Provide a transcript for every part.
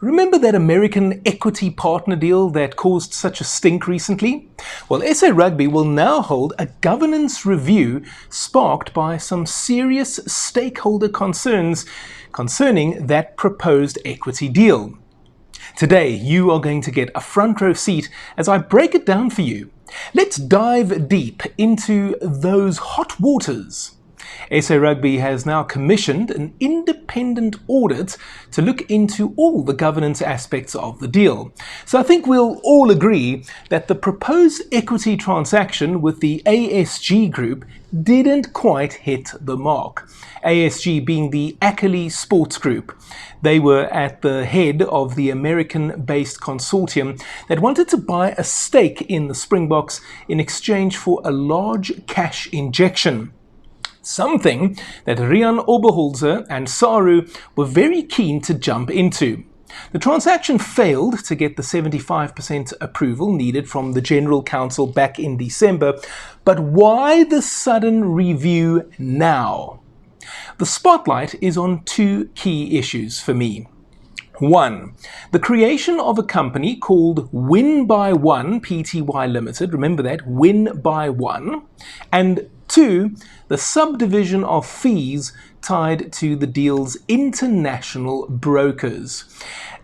Remember that American equity partner deal that caused such a stink recently? Well, SA Rugby will now hold a governance review sparked by some serious stakeholder concerns concerning that proposed equity deal. Today, you are going to get a front row seat as I break it down for you. Let's dive deep into those hot waters. SA Rugby has now commissioned an independent audit to look into all the governance aspects of the deal. So I think we'll all agree that the proposed equity transaction with the ASG group didn't quite hit the mark. ASG being the Ackerley Sports Group. They were at the head of the American-based consortium that wanted to buy a stake in the Springboks in exchange for a large cash injection. Something that Johann Rupert and SARU were very keen to jump into. The transaction failed to get the 75% approval needed from the General Council back in December, but why the sudden review now? The spotlight is on two key issues for me. One, the creation of a company called Win by One Pty Limited, remember that, Win by One, and two, the subdivision of fees tied to the deal's international brokers.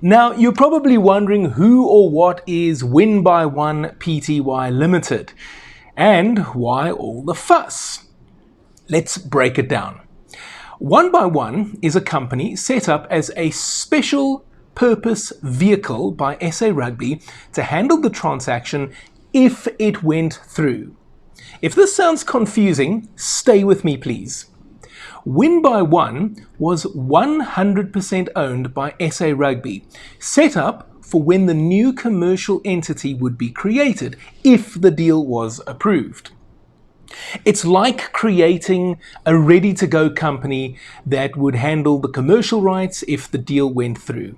Now, you're probably wondering who or what is Win by One Pty Limited and why all the fuss. Let's break it down. One by One is a company set up as a special purpose vehicle by SA Rugby to handle the transaction if it went through. If this sounds confusing, stay with me please. Win by One was 100% owned by SA Rugby, set up for when the new commercial entity would be created, if the deal was approved. It's like creating a ready-to-go company that would handle the commercial rights if the deal went through.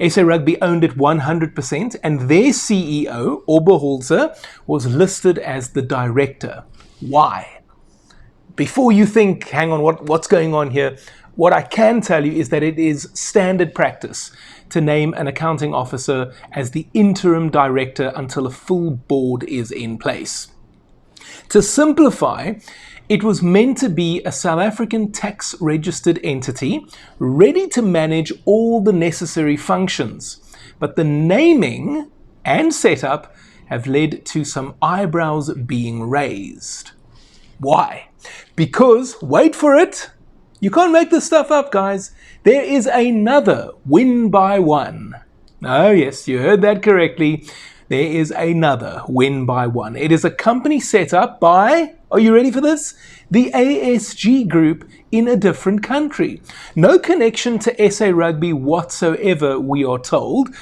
SA Rugby owned it 100% and their CEO, Oberholzer, was listed as the director. Why? Before you think, hang on, what's going on here? What I can tell you is that it is standard practice to name an accounting officer as the interim director until a full board is in place. To simplify, it was meant to be a South African tax-registered entity ready to manage all the necessary functions, but the naming and setup have led to some eyebrows being raised. Why? Because, wait for it, you can't make this stuff up, guys. There is another Win by One. Oh yes, you heard that correctly. There is another Win by One. It is a company set up by, are you ready for this? The ASG group in a different country. No connection to SA Rugby whatsoever, we are told,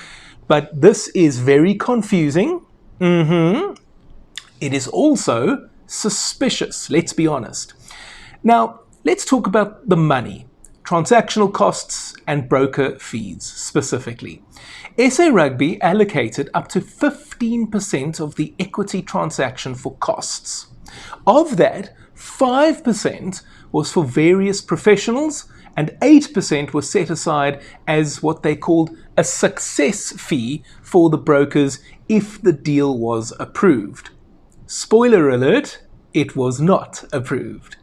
but this is very confusing. It is also suspicious, let's be honest. Now, let's talk about the money, transactional costs and broker fees specifically. SA Rugby allocated up to 15% of the equity transaction for costs. Of that, 5% was for various professionals and 8% was set aside as what they called a success fee for the brokers if the deal was approved. Spoiler alert, it was not approved.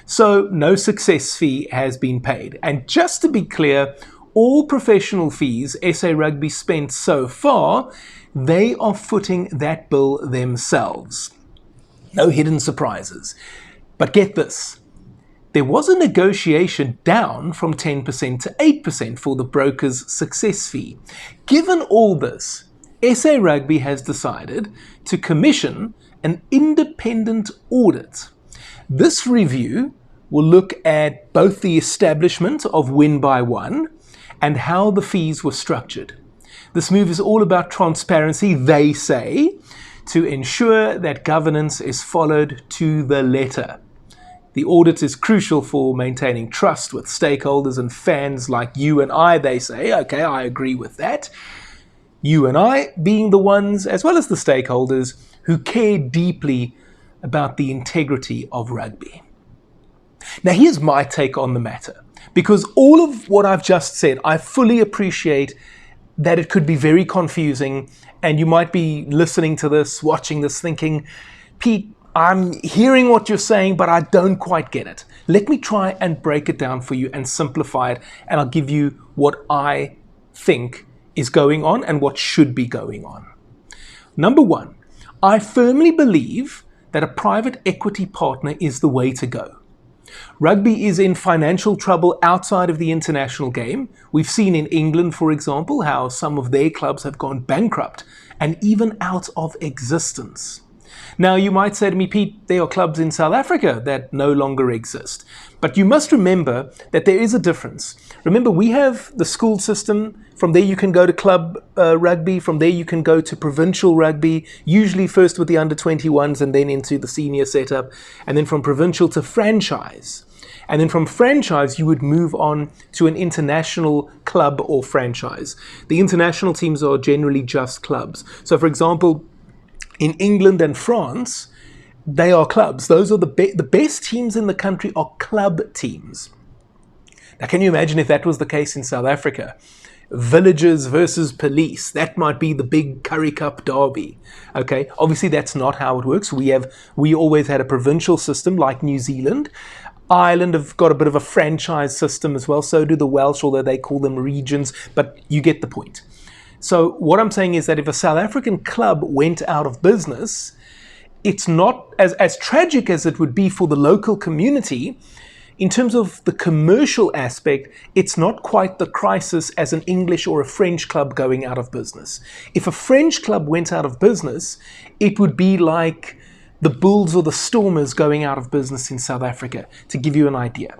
So no success fee has been paid. And just to be clear, all professional fees SA Rugby spent so far, they are footing that bill themselves. No hidden surprises. But get this, there was a negotiation down from 10% to 8% for the broker's success fee. Given all this, SA Rugby has decided to commission an independent audit. This review will look at both the establishment of Win by One and how the fees were structured. This move is all about transparency, they say, to ensure that governance is followed to the letter. The audit is crucial for maintaining trust with stakeholders and fans like you and I, they say. Okay, I agree with that. You and I being the ones, as well as the stakeholders, who care deeply about the integrity of rugby. Now, here's my take on the matter. Because all of what I've just said, I fully appreciate that it could be very confusing, and you might be listening to this, watching this, thinking, Pete, I'm hearing what you're saying, but I don't quite get it. Let me try and break it down for you and simplify it, and I'll give you what I think is going on and what should be going on. Number one, I firmly believe that a private equity partner is the way to go. Rugby is in financial trouble outside of the international game. We've seen in England, for example, how some of their clubs have gone bankrupt and even out of existence. Now, you might say to me, Pete, there are clubs in South Africa that no longer exist. But you must remember that there is a difference. Remember, we have the school system. From there you can go to club rugby. From there you can go to provincial rugby, usually first with the under-21s and then into the senior setup. And then from provincial to franchise. And then from franchise, you would move on to an international club or franchise. The international teams are generally just clubs. So, for example, in England and France, they are clubs. Those are the best teams in the country are club teams. Now, can you imagine if that was the case in South Africa? Villages versus police. That might be the big Currie Cup derby. Okay, obviously that's not how it works. We always had a provincial system like New Zealand. Ireland have got a bit of a franchise system as well. So do the Welsh, although they call them regions. But you get the point. So what I'm saying is that if a South African club went out of business, it's not as tragic as it would be for the local community. In terms of the commercial aspect, it's not quite the crisis as an English or a French club going out of business. If a French club went out of business, it would be like the Bulls or the Stormers going out of business in South Africa, to give you an idea.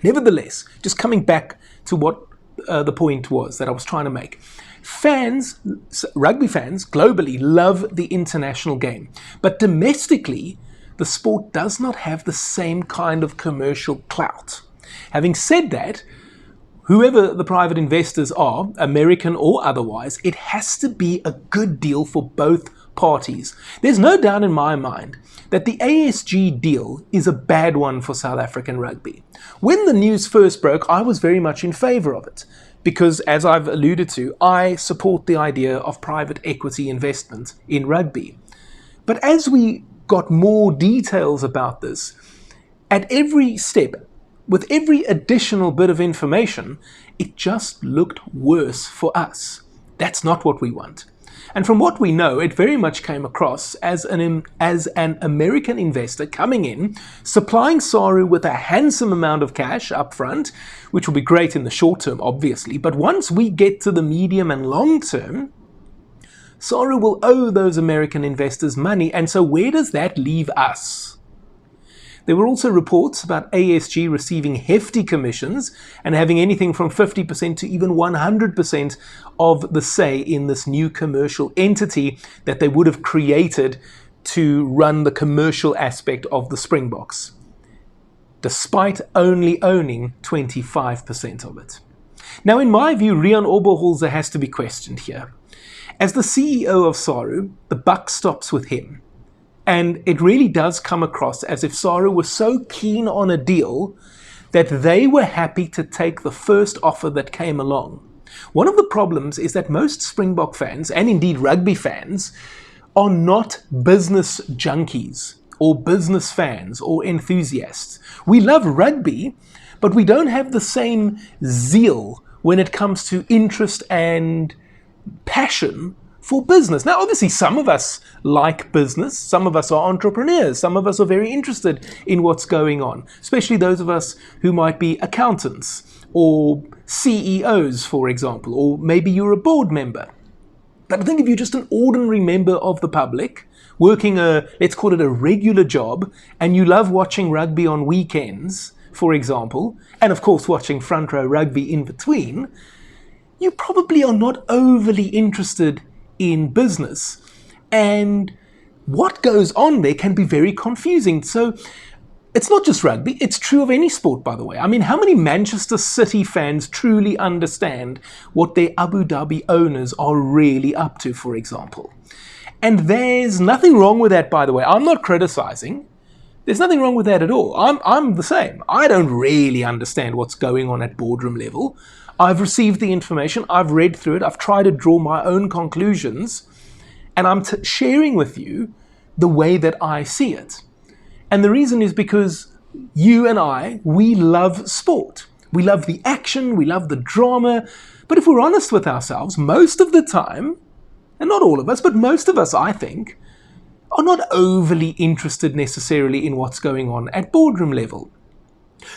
Nevertheless, just coming back to what the point was that I was trying to make. Rugby fans globally love the international game, but domestically, the sport does not have the same kind of commercial clout. Having said that, whoever the private investors are, American or otherwise, it has to be a good deal for both parties. There's no doubt in my mind that the ASG deal is a bad one for South African rugby. When the news first broke, I was very much in favor of it. Because, as I've alluded to, I support the idea of private equity investment in rugby. But as we got more details about this, at every step, with every additional bit of information, it just looked worse for us. That's not what we want. And from what we know, it very much came across as an American investor coming in, supplying SARU with a handsome amount of cash up front, which will be great in the short term, obviously. But once we get to the medium and long term, SARU will owe those American investors money. And so where does that leave us? There were also reports about ASG receiving hefty commissions and having anything from 50% to even 100% of the say in this new commercial entity that they would have created to run the commercial aspect of the Springboks, despite only owning 25% of it. Now, in my view, Riaan Oberholzer has to be questioned here. As the CEO of SARU, the buck stops with him. And it really does come across as if SARU was so keen on a deal that they were happy to take the first offer that came along. One of the problems is that most Springbok fans, and indeed rugby fans, are not business junkies or business fans or enthusiasts. We love rugby, but we don't have the same zeal when it comes to interest and passion for business. Now, obviously, some of us like business, some of us are entrepreneurs, some of us are very interested in what's going on, especially those of us who might be accountants or CEOs, for example, or maybe you're a board member. But I think if you're just an ordinary member of the public, working let's call it a regular job, and you love watching rugby on weekends, for example, and of course watching front row rugby in between, you probably are not overly interested in business, and what goes on there can be very confusing. So it's not just rugby, it's true of any sport, by the way. I mean, how many Manchester City fans truly understand what their Abu Dhabi owners are really up to, for example? And there's nothing wrong with that, by the way. I'm not criticizing. There's nothing wrong with that at all. I'm the same. I don't really understand what's going on at boardroom level. I've received the information, I've read through it, I've tried to draw my own conclusions, and I'm sharing with you the way that I see it. And the reason is because you and I, we love sport. We love the action, we love the drama. But if we're honest with ourselves, most of the time, and not all of us, but most of us, I think, are not overly interested necessarily in what's going on at boardroom level.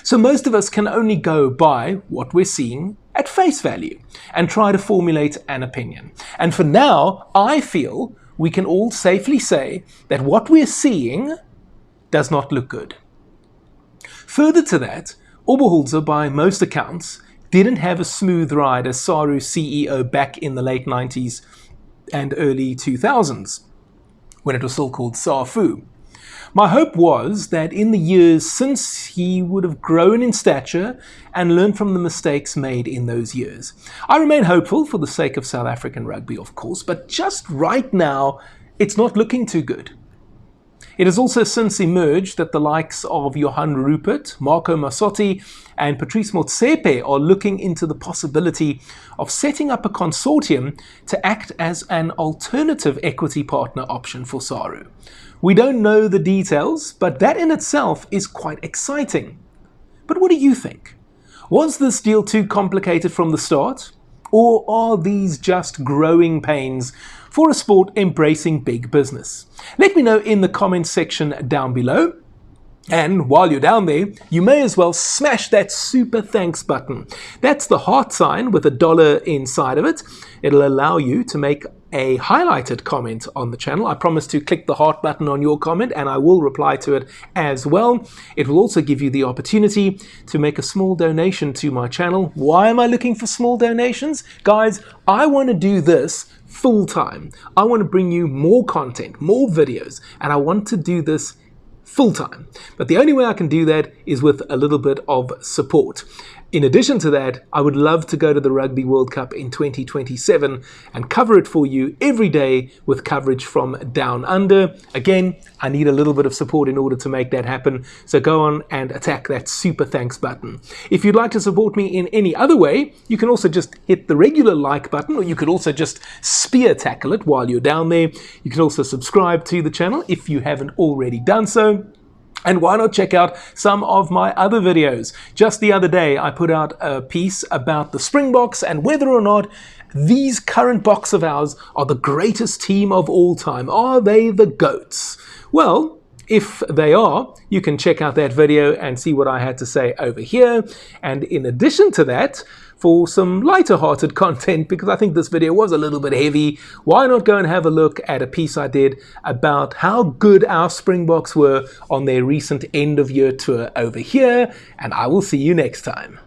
So most of us can only go by what we're seeing at face value and try to formulate an opinion. And for now, I feel we can all safely say that what we're seeing does not look good. Further to that, Oberholzer, by most accounts, didn't have a smooth ride as SARU CEO back in the late 90s and early 2000s, when it was still called SARU. My hope was that in the years since, he would have grown in stature and learned from the mistakes made in those years. I remain hopeful for the sake of South African rugby, of course, but just right now, it's not looking too good. It has also since emerged that the likes of Johann Rupert, Masotti and Patrice Motsepe are looking into the possibility of setting up a consortium to act as an alternative equity partner option for SARU. We don't know the details, but that in itself is quite exciting. But what do you think? Was this deal too complicated from the start? Or are these just growing pains for a sport embracing big business? Let me know in the comments section down below. And while you're down there, you may as well smash that super thanks button. That's the heart sign with $1 inside of it. It'll allow you to make a highlighted comment on the channel. I promise to click the heart button on your comment and I will reply to it as well. It will also give you the opportunity to make a small donation to my channel. Why am I looking for small donations? Guys, I want to do this full time. I want to bring you more content, more videos, and I want to do this full time. But the only way I can do that is with a little bit of support. In addition to that, I would love to go to the Rugby World Cup in 2027 and cover it for you every day with coverage from down under. Again, I need a little bit of support in order to make that happen. So go on and attack that super thanks button. If you'd like to support me in any other way, you can also just hit the regular like button, or you could also just spear tackle it while you're down there. You can also subscribe to the channel if you haven't already done so. And why not check out some of my other videos? Just the other day, I put out a piece about the Springboks and whether or not these current Boks of ours are the greatest team of all time. Are they the GOATs? Well, if they are, you can check out that video and see what I had to say over here. And in addition to that, for some lighter-hearted content, because I think this video was a little bit heavy, why not go and have a look at a piece I did about how good our Springboks were on their recent end-of-year tour over here, and I will see you next time.